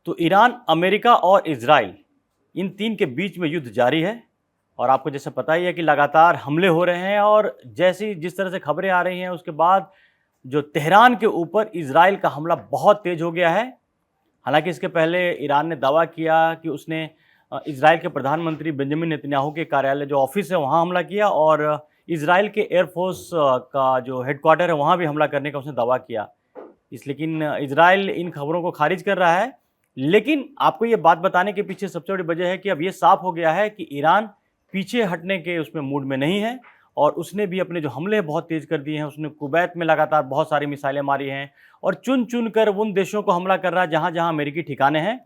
तो Iran, America और Israel इन तीन के बीच में युद्ध जारी है। और आपको जैसे पता ही है कि लगातार हमले हो रहे हैं और जैसी जिस तरह से खबरें आ रही हैं उसके बाद जो तेहरान के ऊपर इजराइल का हमला बहुत तेज हो गया है। हालांकि इसके पहले ईरान ने दावा किया कि उसने इजराइल के प्रधानमंत्री बेंजामिन नेतन्याहू के कार्यालय जो ऑफिस है वहाँ हमला किया और इजराइल के एयरफोर्स का जो हेडक्वार्टर है वहाँ भी हमला करने का उसने दावा किया। लेकिन इजराइल इन खबरों को खारिज कर रहा है। लेकिन आपको ये बात बताने के पीछे सबसे बड़ी वजह है कि अब ये साफ हो गया है कि ईरान पीछे हटने के उसमें मूड में नहीं है और उसने भी अपने जो हमले बहुत तेज कर दिए हैं। उसने कुवैत में लगातार बहुत सारी मिसाइलें मारी हैं और चुन चुन कर उन देशों को हमला कर रहा है जहां जहां अमेरिकी ठिकाने हैं।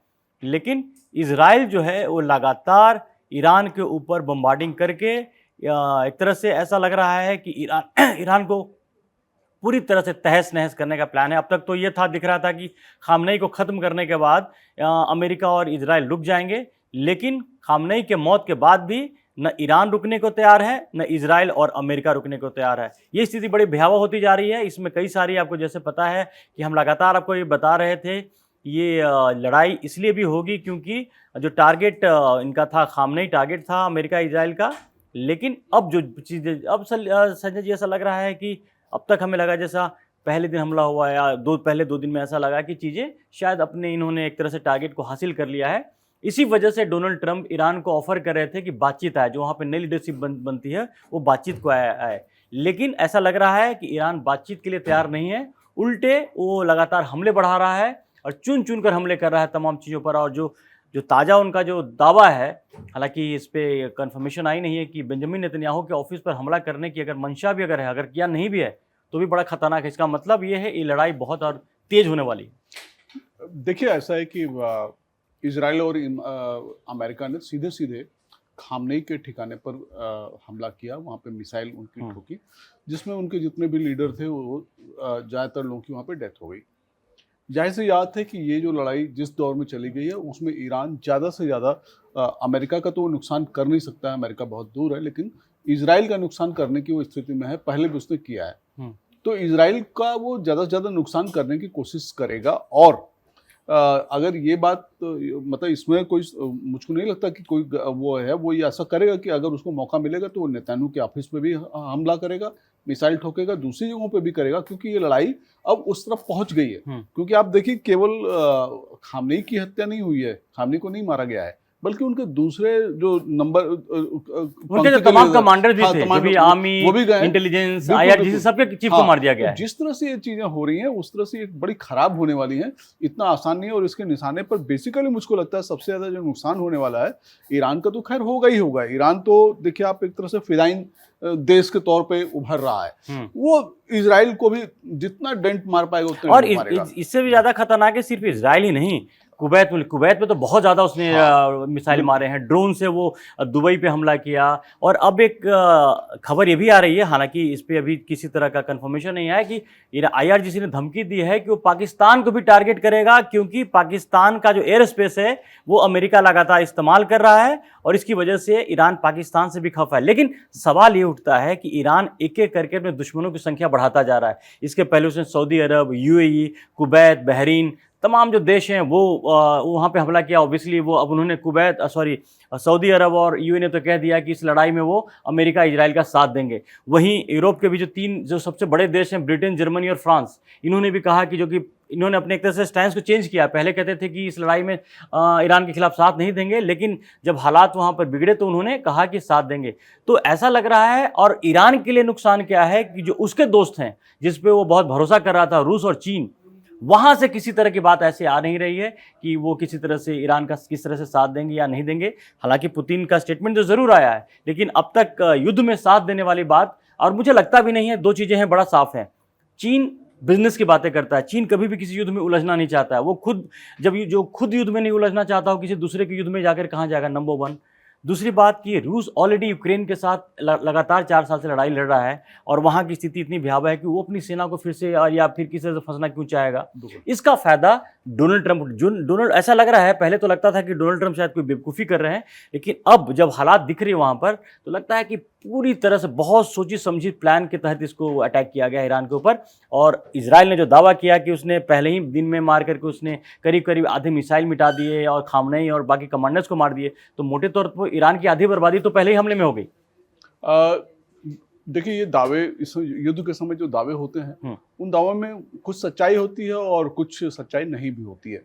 लेकिन इजराइल जो है वो लगातार ईरान के ऊपर बम्बार्डिंग करके एक तरह से ऐसा लग रहा है कि ईरान को पूरी तरह से तहस नहस करने का प्लान है। अब तक तो ये दिख रहा था कि खामनेई को ख़त्म करने के बाद अमेरिका और इजराइल रुक जाएंगे, लेकिन खामनेई के मौत के बाद भी न ईरान रुकने को तैयार है न इजराइल और अमेरिका रुकने को तैयार है। ये स्थिति बड़ी भयावह होती जा रही है। इसमें कई सारी, आपको जैसे पता है कि हम लगातार आपको ये बता रहे थे, ये लड़ाई इसलिए भी होगी क्योंकि जो टारगेट इनका था, खामनेई टारगेट था अमेरिका इजराइल का। लेकिन अब जो चीज़ें, अब संजय जी ऐसा लग रहा है कि अब तक हमें लगा जैसा पहले दिन हमला हुआ या पहले दो दिन में ऐसा लगा कि चीज़ें शायद अपने इन्होंने एक तरह से टारगेट को हासिल कर लिया है। इसी वजह से डोनाल्ड ट्रंप ईरान को ऑफर कर रहे थे कि बातचीत आए, जो वहाँ पे नई लीडरशिप बनती है वो बातचीत को आए। लेकिन ऐसा लग रहा है कि ईरान बातचीत के लिए तैयार नहीं है, उल्टे वो लगातार हमले बढ़ा रहा है और चुन चुन कर हमले कर रहा है तमाम चीज़ों पर। और जो ताज़ा उनका जो दावा है, हालांकि इस पर कंफर्मेशन आई नहीं है कि बेंजामिन नेतन्याहू के ऑफिस पर हमला करने की अगर मंशा भी है, अगर किया नहीं भी है तो भी बड़ा खतरनाक है। इसका मतलब ये है ये लड़ाई बहुत और तेज होने वाली है। देखिए, ऐसा है कि इजराइल और अमेरिका ने सीधे सीधे खामनेई के ठिकाने पर हमला किया, वहाँ पे मिसाइल उनकी ठोकी, जिसमें उनके जितने भी लीडर थे वो ज़्यादातर लोगों की वहाँ पे डेथ हो गई। जाहिर सी बात है कि ये जो लड़ाई जिस दौर में चली गई है उसमें ईरान ज़्यादा से ज़्यादा, अमेरिका का तो वो नुकसान कर नहीं सकता है, अमेरिका बहुत दूर है, लेकिन इजराइल का नुकसान करने की वो स्थिति में है, पहले भी उसने किया है। तो इजराइल का वो ज़्यादा से ज़्यादा नुकसान करने की कोशिश करेगा। और अगर ये बात, मतलब इसमें कोई, मुझको नहीं लगता कि कोई वो है, वो ये ऐसा करेगा कि अगर उसको मौका मिलेगा तो वो नेतन्याहू के ऑफिस पे भी हमला करेगा, मिसाइल ठोकेगा, दूसरी जगहों पे भी करेगा, क्योंकि ये लड़ाई अब उस तरफ पहुंच गई है। क्योंकि आप देखिए, केवल खामनेई की हत्या नहीं हुई है, खामनेई को नहीं मारा गया है, बल्कि उनके दूसरे जो नंबर उनके जो तमाम कमांडर भी थे, जो भी आर्मी, वो भी गए, इंटेलिजेंस, आईआरजीसी, सबके चीफ को मार दिया गया है। जिस तरह से ये चीजें हो रही हैं उस तरह से एक बड़ी खराब होने वाली हैं, इतना आसान नहीं है। और इसके निशाने पर बेसिकली मुझको लगता है सबसे ज्यादा जो नुकसान होने वाला है ईरान का, तो खैर होगा ही होगा। ईरान तो देखिए आप, एक तरह से फिदाइन देश के तौर पे उभर रहा है, वो इजराइल को भी जितना डेंट मार पाएगा उतना मारेगा। इससे भी ज्यादा खतरनाक है सिर्फ इजराइल ही नहीं, कुवैत में तो बहुत ज़्यादा उसने मिसाइल मारे हैं, ड्रोन से वो दुबई पे हमला किया। और अब एक खबर ये भी आ रही है, हालांकि इस पे अभी किसी तरह का कंफर्मेशन नहीं आया, कि आईआरजीसी ने धमकी दी है कि वो पाकिस्तान को भी टारगेट करेगा, क्योंकि पाकिस्तान का जो एयर स्पेस है वो अमेरिका लगातार इस्तेमाल कर रहा है और इसकी वजह से ईरान पाकिस्तान से भी खफा है। लेकिन सवाल ये उठता है कि ईरान एक एक करके अपने दुश्मनों की संख्या बढ़ाता जा रहा है। इसके पहले उसने सऊदी अरब, यूएई, कुवैत, बहरीन, तमाम जो देश हैं वो वहाँ पे हमला किया। ऑब्वियसली वो अब उन्होंने सऊदी अरब और यूएई ने तो कह दिया कि इस लड़ाई में वो अमेरिका इजराइल का साथ देंगे। वहीं यूरोप के भी जो सबसे बड़े देश हैं, ब्रिटेन, जर्मनी और फ्रांस, इन्होंने भी कहा कि इन्होंने अपने एक तरह से स्टैंस को चेंज किया। पहले कहते थे कि इस लड़ाई में ईरान के खिलाफ साथ नहीं देंगे, लेकिन जब हालात वहाँ पर बिगड़े तो उन्होंने कहा कि साथ देंगे। तो ऐसा लग रहा है। और ईरान के लिए नुकसान क्या है कि जो उसके दोस्त हैं, जिस पे वो बहुत भरोसा कर रहा था, रूस और चीन, वहां से किसी तरह की बात ऐसे आ नहीं रही है कि वो किसी तरह से ईरान का किस तरह से साथ देंगे या नहीं देंगे। हालांकि पुतिन का स्टेटमेंट तो जरूर आया है, लेकिन अब तक युद्ध में साथ देने वाली बात, और मुझे लगता भी नहीं है। दो चीजें हैं, बड़ा साफ है, चीन बिजनेस की बातें करता है, चीन कभी भी किसी युद्ध में उलझना नहीं चाहता है। वो खुद जो खुद युद्ध में नहीं उलझना चाहता हो, किसी दूसरे के युद्ध में जाकर कहाँ जाएगा, नंबर 1। दूसरी बात कि रूस ऑलरेडी यूक्रेन के साथ लगातार 4 साल से लड़ाई लड़ रहा है और वहाँ की स्थिति इतनी भयावह है कि वो अपनी सेना को फिर से या फिर किसी तरह से फंसना क्यों चाहेगा। इसका फायदा डोनाल्ड ट्रंप डोनाल्ड ऐसा लग रहा है, पहले तो लगता था कि डोनाल्ड ट्रंप शायद कोई बेवकूफ़ी कर रहे हैं, लेकिन अब जब हालात दिख रही है वहाँ पर तो लगता है कि पूरी तरह से बहुत सोची समझी प्लान के तहत इसको अटैक किया गया ईरान के ऊपर। और इजराइल ने जो दावा किया कि उसने पहले ही दिन में मार करके उसने करीब करीब आधे मिसाइल मिटा दिए और खामनेई और बाकी कमांडर्स को मार दिए, तो मोटे तौर पर ईरान की आधी बर्बादी तो पहले ही हमले में हो गई। देखिए, ये दावे इस युद्ध के समय जो दावे होते हैं उन दावों में कुछ सच्चाई होती है और कुछ सच्चाई नहीं भी होती है।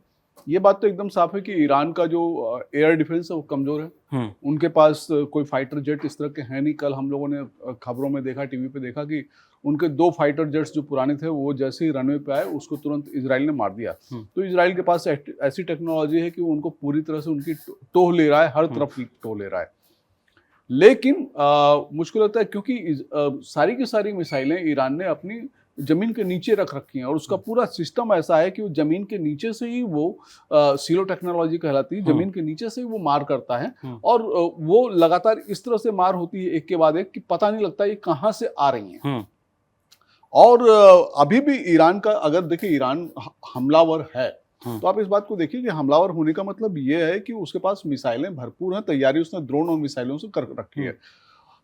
ये बात तो एकदम साफ है कि ईरान का जो एयर डिफेंस है वो कमजोर है। उनके पास कोई फाइटर जेट इस तरह के हैं नहीं। कल हम लोगों ने खबरों में देखा, टीवी पे देखा कि उनके 2 फाइटर जेट्स जो पुराने थे वो जैसे ही रनवे पे आए उसको तुरंत इजराइल ने मार दिया। तो इजराइल के पास ऐसी टेक्नोलॉजी है कि वो उनको पूरी तरह से उनकी टोह ले रहा है, हर तरफ टोह ले रहा है। लेकिन मुझको लगता है क्योंकि सारी की सारी मिसाइलें ईरान ने अपनी जमीन के नीचे रख रखी हैं और उसका पूरा सिस्टम ऐसा है कि वो जमीन के नीचे से ही वो सीलो टेक्नोलॉजी कहलाती है, जमीन के नीचे से ही वो मार करता है और वो लगातार इस तरह से मार होती है एक के बाद एक कि पता नहीं लगता ये कहाँ से आ रही हैं। और अभी भी ईरान का अगर देखिए ईरान हमलावर है तो आप इस बात को देखिए कि हमलावर होने का मतलब ये है कि उसके पास मिसाइलें भरपूर हैं, तैयारी उसने ड्रोन और मिसाइलों से कर रखी है।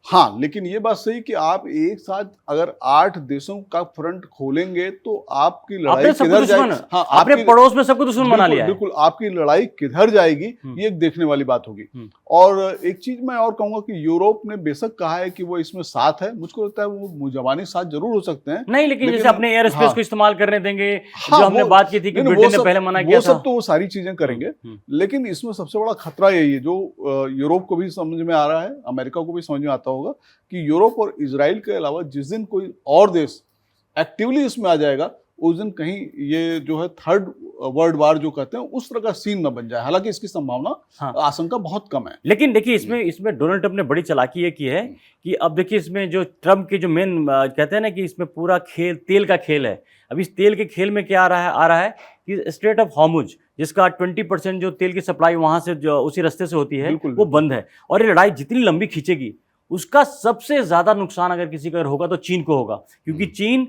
हाँ, लेकिन ये बात सही कि आप एक साथ अगर 8 देशों का फ्रंट खोलेंगे तो आपकी लड़ाई किधर जाएगी। हाँ, आपने पड़ोस में सबको दुश्मन बना लिया है। बिल्कुल, आपकी लड़ाई किधर जाएगी ये एक देखने वाली बात होगी। और एक चीज मैं और कहूंगा कि यूरोप ने बेशक कहा है कि वो इसमें साथ है, मुझको लगता है वो मुजबानी साथ जरूर हो सकते हैं नहीं, लेकिन जैसे अपने एयर स्पेस को इस्तेमाल करने देंगे, जो हमने बात की थी कि ब्रिटेन ने पहले मना किया था, वो सब तो वो सारी चीजें करेंगे। लेकिन इसमें सबसे बड़ा खतरा यही है जो यूरोप को भी समझ में आ रहा है, अमेरिका को भी समझ में आता होगा कि यूरोप और इजराइल के अलावा जिस दिन कोई और देश एक्टिवली इसमें आ जाएगा उस दिन कहीं ये जो है थर्ड वर्ल्ड वार जो कहते हैं उस तरह का सीन न बन जाए। हालांकि इसकी संभावना आशंका बहुत कम है। लेकिन देखिए इसमें डोनाल्ड ट्रंप ने बड़ी चालाकी ये की है कि अब देखिए इसमें जो ट्रंप के जो मेन कहते हैं ना कि इसमें पूरा खेल तेल का खेल है। अब इस तेल के खेल में क्या आ रहा है कि स्ट्रेट ऑफ हॉर्मुज जिसका 20% जो तेल की सप्लाई वहां से जो उसी रास्ते से होती है वो बंद है। और ये लड़ाई जितनी लंबी खींचेगी उसका सबसे ज्यादा नुकसान अगर किसी का होगा तो चीन को होगा, क्योंकि चीन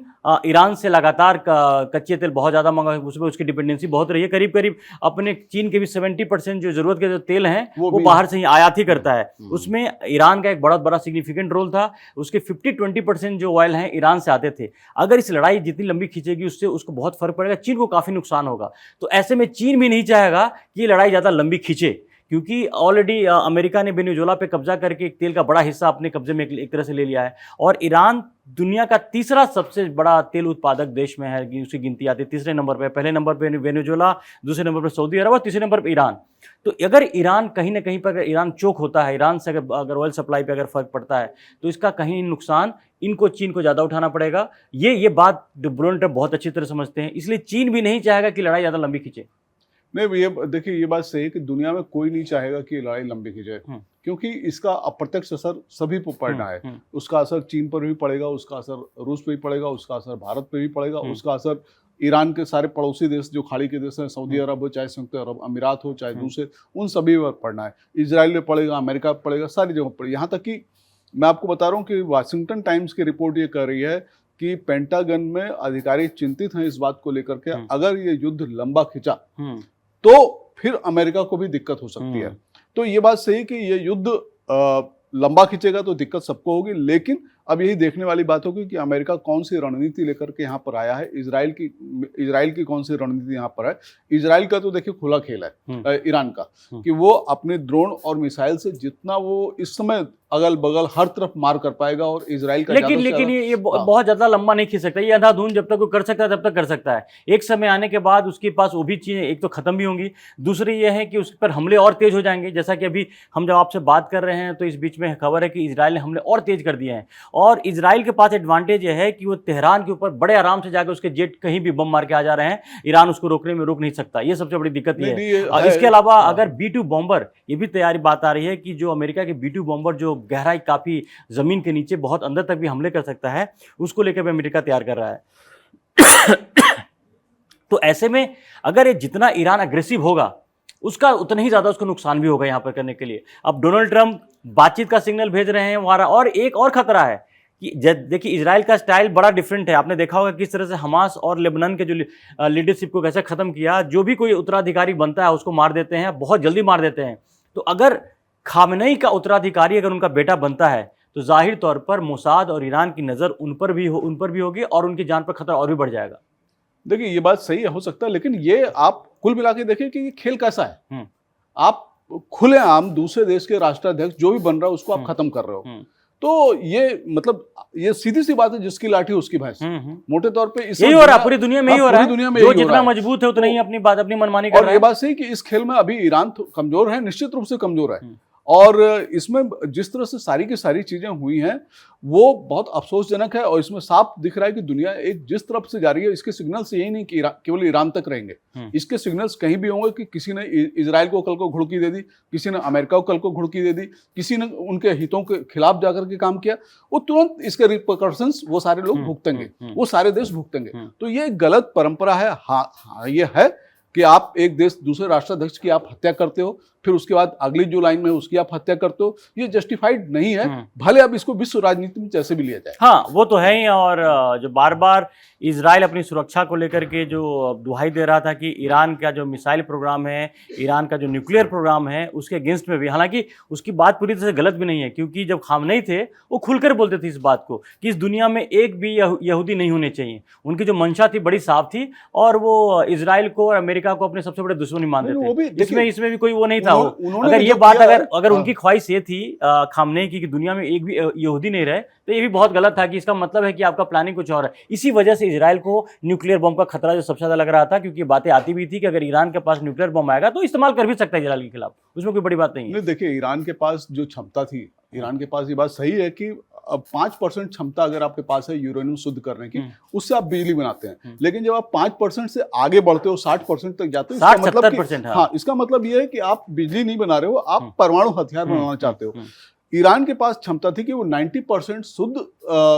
ईरान से लगातार कच्चे तेल बहुत ज्यादा मंगा, उसमें उसकी डिपेंडेंसी बहुत रही है। करीब करीब अपने चीन के भी 70% जो जरूरत के जो तेल हैं वो बाहर से ही आयात ही करता है। उसमें ईरान का एक बहुत बड़ा सिग्निफिकेंट रोल था। उसके 50-20% जो ऑयल हैं ईरान से आते थे। अगर इस लड़ाई जितनी लंबी खींचेगी उससे उसको बहुत फर्क पड़ेगा, चीन को काफी नुकसान होगा। तो ऐसे में चीन भी नहीं चाहेगा कि ये लड़ाई ज्यादा लंबी खींचे, क्योंकि ऑलरेडी अमेरिका ने वेनेजुएला पे कब्जा करके एक तेल का बड़ा हिस्सा अपने कब्जे में एक तरह से ले लिया है। और ईरान दुनिया का तीसरा सबसे बड़ा तेल उत्पादक देश में है, उसकी गिनती आती है तीसरे नंबर पे। पहले नंबर पे वेनेजुएला, दूसरे नंबर पे सऊदी अरब और तीसरे नंबर पे ईरान। तो अगर ईरान कहीं ना कहीं पर अगर ईरान चोक होता है, ईरान से अगर ऑयल सप्लाई पे अगर फर्क पड़ता है तो इसका कहीं नुकसान इनको चीन को ज़्यादा उठाना पड़ेगा। ये बात डोनाल्ड ट्रंप बहुत अच्छी तरह समझते हैं, इसलिए चीन भी नहीं चाहेगा कि लड़ाई ज़्यादा लंबी खींचे। नहीं, ये देखिए ये बात सही है कि दुनिया में कोई नहीं चाहेगा कि लड़ाई लंबी खींचे, क्योंकि इसका अप्रत्यक्ष असर सभी पर पड़ना है। उसका असर चीन पर भी पड़ेगा, उसका असर रूस पे भी पड़ेगा, उसका असर भारत पे भी पड़ेगा, उसका असर ईरान के सारे पड़ोसी देश जो खाड़ी के देश हैं, सऊदी अरब हो चाहे संयुक्त अरब अमीरात हो चाहे दूसरे, उन सभी पर पड़ना है। इजराइल में पड़ेगा, अमेरिका पर पड़ेगा, सारी जगह पड़ेगा। यहाँ तक कि मैं आपको बता रहा हूँ कि वाशिंगटन टाइम्स की रिपोर्ट ये कर रही है कि पेंटागन में अधिकारी चिंतित हैं इस बात को लेकर के अगर ये युद्ध लंबा खिंचा तो फिर अमेरिका को भी दिक्कत हो सकती है। तो ये बात सही कि ये युद्ध लंबा खींचेगा तो दिक्कत सबको होगी, लेकिन अब यही देखने वाली बात होगी कि अमेरिका कौन सी रणनीति लेकर के यहाँ पर आया है, इजराइल की कौन सी रणनीति यहाँ पर है। इजराइल का तो देखिए खुला खेल है ईरान का कि वो अपने ड्रोन और मिसाइल से जितना वो इस समय अगल बगल हर तरफ मार कर पाएगा और इजराइल का लेकिन ये बहुत ज्यादा लंबा नहीं खींच सकता। ये अंधाधुंध जब तक वो कर सकता है तब तक कर सकता है। एक समय आने के बाद उसके पास वो भी चीजें एक तो खत्म भी होंगी, दूसरी ये है कि उस पर हमले और तेज हो जाएंगे। जैसा कि अभी हम जब आपसे बात कर रहे हैं तो इस बीच में खबर है कि इजराइल ने हमले और तेज कर दिए हैं। और इजराइल के पास एडवांटेज यह है कि वो तेहरान के ऊपर बड़े आराम से जाकर उसके जेट कहीं भी बम मार के आ जा रहे हैं, ईरान उसको रोकने में रोक नहीं सकता। ये सबसे बड़ी दिक्कत ये है। इसके अलावा अगर B-2 बॉम्बर, ये भी तैयारी बात आ रही है कि जो अमेरिका के B-2 बॉम्बर जो गहराई काफी जमीन के नीचे बहुत अंदर तक भी हमले कर सकता है, उसको लेकर भी अमेरिका तैयार कर रहा है। तो ऐसे में अगर ये जितना ईरान अग्रेसिव होगा उसका उतना ही ज्यादा उसको नुकसान भी होगा यहाँ पर करने के लिए। अब डोनाल्ड ट्रंप बातचीत का सिग्नल भेज रहे हैं वहां। और एक और खतरा है कि देखिए इजराइल का स्टाइल बड़ा डिफरेंट है। आपने देखा होगा किस तरह से हमास और लेबनान के जो लीडरशिप को कैसे खत्म किया। जो भी कोई उत्तराधिकारी बनता है उसको मार देते हैं, बहुत जल्दी मार देते हैं। तो अगर खामनेई का उत्तराधिकारी अगर उनका बेटा बनता है तो जाहिर तौर पर मोसाद और ईरान की नज़र उन पर भी होगी और उनकी जान पर खतरा और भी बढ़ जाएगा। देखिए ये बात सही हो सकता है, लेकिन ये आप कुल मिला के देखिए कि ये खेल कैसा है। आप खुलेआम दूसरे देश के राष्ट्राध्यक्ष जो भी बन रहा है उसको आप खत्म कर रहे हो। तो ये मतलब ये सीधी सी बात है, जिसकी लाठी उसकी भैंस। मोटे तौर पे यही हो रहा है, पूरी दुनिया में ही हो रहा है। जो जितना मजबूत है उतना ही अपनी मनमानी कर रहा है। और ये बात सही कि इस खेल में अभी ईरान कमजोर है, निश्चित रूप से कमजोर है। और इसमें जिस तरह से सारी की सारी चीजें हुई हैं वो बहुत अफसोसजनक है। और इसमें साफ दिख रहा है कि दुनिया एक जिस तरफ से जा रही है, इसके सिग्नल्स यही नहीं कि केवल ईरान तक रहेंगे। इसके सिग्नल्स कहीं भी होंगे कि किसी ने इजराइल को कल को घुड़की दे दी, किसी ने अमेरिका को कल को घुड़की दे दी, किसी ने उनके हितों के खिलाफ जाकर के काम किया, वो तुरंत इसके रिपरकशंस वो सारे लोग भुगतेंगे, वो सारे देश भुगतेंगे। तो ये गलत परंपरा है। हाँ, ये है कि आप एक देश दूसरे राष्ट्राध्यक्ष की आप हत्या करते हो, फिर उसके बाद अगली जो लाइन में उसकी आप हत्या करते हो, ये जस्टिफाइड नहीं है। भले अब इसको विश्व राजनीति में जैसे भी लिया जाए। हाँ, वो तो है ही। और जो बार बार इजराइल अपनी सुरक्षा को लेकर के जो दुहाई दे रहा था कि ईरान का जो मिसाइल प्रोग्राम है, ईरान का जो न्यूक्लियर प्रोग्राम है, उसके अगेंस्ट में भी, हालांकि उसकी बात पूरी तरह से गलत भी नहीं है, क्योंकि जब खामनेई थे वो खुलकर बोलते थे इस बात को कि इस दुनिया में एक भी यहूदी नहीं होने चाहिए। उनकी जो मंशा थी बड़ी साफ थी और वो इजराइल को और अमेरिका को अपने सबसे बड़े दुश्मन मानते थे। इसमें भी कोई वो नहीं था। अगर ये बात अगर उनकी ख्वाहिश ये थी खामनेई की कि दुनिया में एक भी यहूदी नहीं रहे, तो ये भी बहुत गलत था कि इसका मतलब है कि आपका प्लानिंग कुछ और है। इसी वजह से इजराइल को न्यूक्लियर बम का खतरा जो सबसे ज्यादा लग रहा था, क्योंकि बातें आती भी थी कि अगर ईरान के पास न्यूक्लियर बम आएगा तो इस्तेमाल कर भी सकता है इजराइल के खिलाफ, उसमें कोई बड़ी बात नहीं है। देखिए ईरान के पास जो क्षमता थी, ईरान के पास ये बात सही है कि अब 5% क्षमता अगर आपके पास है यूरेनियम शुद्ध करने की, उससे आप बिजली बनाते हैं। लेकिन जब आप 5% से आगे बढ़ते हो, 60% तक जाते हो, 60-70%, हाँ, इसका मतलब ये है कि आप बिजली नहीं बना रहे हो, आप परमाणु हथियार बनाना चाहते हो। ईरान के पास क्षमता थी कि वो 90% शुद्ध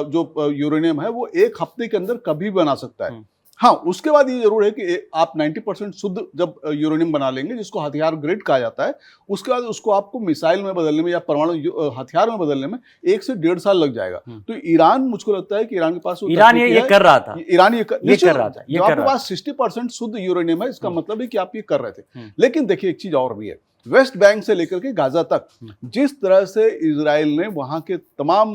जो यूरेनियम है वो एक हफ्ते के अंदर कभी बना सकता है। हाँ, उसके बाद ये जरूर है कि आप 90% शुद्ध जब यूरेनियम बना लेंगे, जिसको हथियार ग्रेड कहा जाता है, उसके बाद उसको आपको मिसाइल में बदलने में या परमाणु हथियार में बदलने में 1 से 1.5 साल लग जाएगा। तो ईरान, मुझको लगता है कि ईरान के पास ईरान ये कर रहा था। ईरान ये कर रहा था। आपके पास 60% शुद्ध यूरेनियम है, इसका मतलब है कि आप ये कर रहे थे। लेकिन देखिए एक चीज और भी है, वेस्ट बैंक से लेकर के गाजा तक जिस तरह से इजराइल ने वहां के तमाम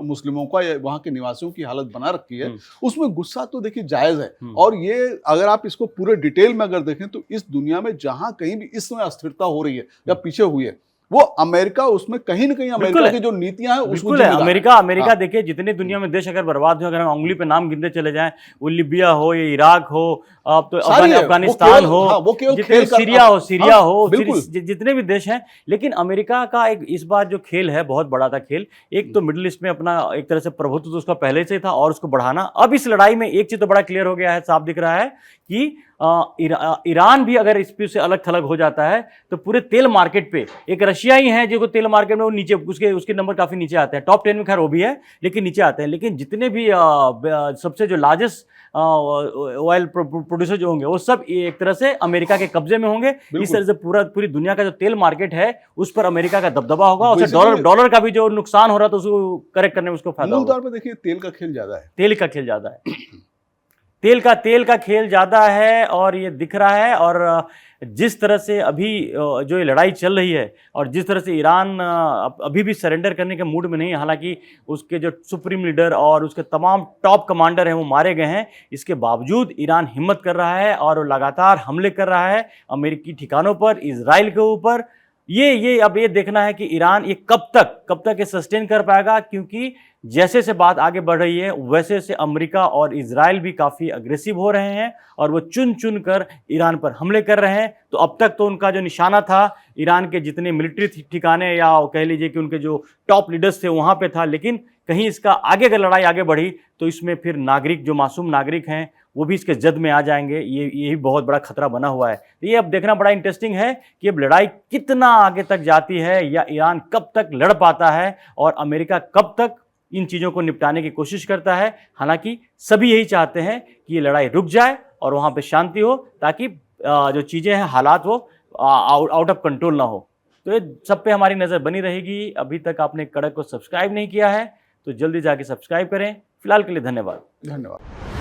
मुस्लिमों का या वहां के निवासियों की हालत बना रखी है, उसमें गुस्सा तो देखिए जायज है। और ये अगर आप इसको पूरे डिटेल में अगर देखें तो इस दुनिया में जहां कहीं भी इस समय अस्थिरता हो रही है या पीछे हुई है, वो अमेरिका उसमें कहीं ना कहीं अमेरिका की जो नीतियां हैं उसमें अमेरिका देखिए जितने दुनिया में देश अगर बर्बाद हो, अगर हम उंगली पे नाम गिनते चले जाएं, वो लिबिया हो या इराक हो, अब तो अफगानिस्तान हो, सीरिया हो, जितने भी देश हैं। लेकिन अमेरिका का एक इस बार जो खेल है बहुत बड़ा था खेल। एक तो मिडिल ईस्ट में अपना एक तरह से प्रभुत्व तो उसका पहले से था और उसको बढ़ाना। अब इस लड़ाई में एक चीज तो बड़ा क्लियर हो गया है, साफ दिख रहा है कि ईरान भी अगर इस से अलग थलग हो जाता है तो पूरे तेल मार्केट पे, एक रशिया ही है जो तेल मार्केट में वो नीचे उसके नंबर काफी नीचे आते हैं, टॉप 10 में खैर वो भी है, लेकिन नीचे आते हैं। लेकिन जितने भी सबसे जो लार्जेस्ट ऑयल प्रोड्यूसर जो होंगे वो सब एक तरह से अमेरिका के कब्जे में होंगे। इस तरह से पूरी दुनिया का जो तेल मार्केट है उस पर अमेरिका का दबदबा होगा। और डॉलर का भी जो नुकसान हो रहा था उसको करेक्ट करने में उसको फायदा होगा। मूल तौर पे देखिए तेल का खेल ज्यादा है, तेल का खेल ज्यादा है, तेल का खेल ज्यादा है और ये दिख रहा है। और जिस तरह से अभी जो ये लड़ाई चल रही है और जिस तरह से ईरान अभी भी सरेंडर करने के मूड में नहीं है, हालांकि उसके जो सुप्रीम लीडर और उसके तमाम टॉप कमांडर हैं वो मारे गए हैं, इसके बावजूद ईरान हिम्मत कर रहा है और लगातार हमले कर रहा है अमेरिकी ठिकानों पर, इजराइल के ऊपर। ये अब ये देखना है कि ईरान ये कब तक ये सस्टेन कर पाएगा, क्योंकि जैसे से बात आगे बढ़ रही है वैसे से अमेरिका और इजराइल भी काफ़ी अग्रेसिव हो रहे हैं और वो चुन कर ईरान पर हमले कर रहे हैं। तो अब तक तो उनका जो निशाना था ईरान के जितने मिलिट्री ठिकाने या कह लीजिए कि उनके जो टॉप लीडर्स थे वहाँ पे था, लेकिन कहीं इसका आगे अगर लड़ाई आगे बढ़ी तो इसमें फिर नागरिक, जो मासूम नागरिक हैं वो भी इसके जद में आ जाएंगे। यही बहुत बड़ा खतरा बना हुआ है। तो ये अब देखना बड़ा इंटरेस्टिंग है कि अब लड़ाई कितना आगे तक जाती है या ईरान कब तक लड़ पाता है और अमेरिका कब तक इन चीज़ों को निपटाने की कोशिश करता है। हालांकि सभी यही चाहते हैं कि ये लड़ाई रुक जाए और वहाँ पे शांति हो, ताकि जो चीज़ें हैं, हालात वो आउट ऑफ कंट्रोल ना हो। तो ये सब पे हमारी नज़र बनी रहेगी। अभी तक आपने कड़क को सब्सक्राइब नहीं किया है तो जल्दी जाके सब्सक्राइब करें। फिलहाल के लिए धन्यवाद। धन्यवाद।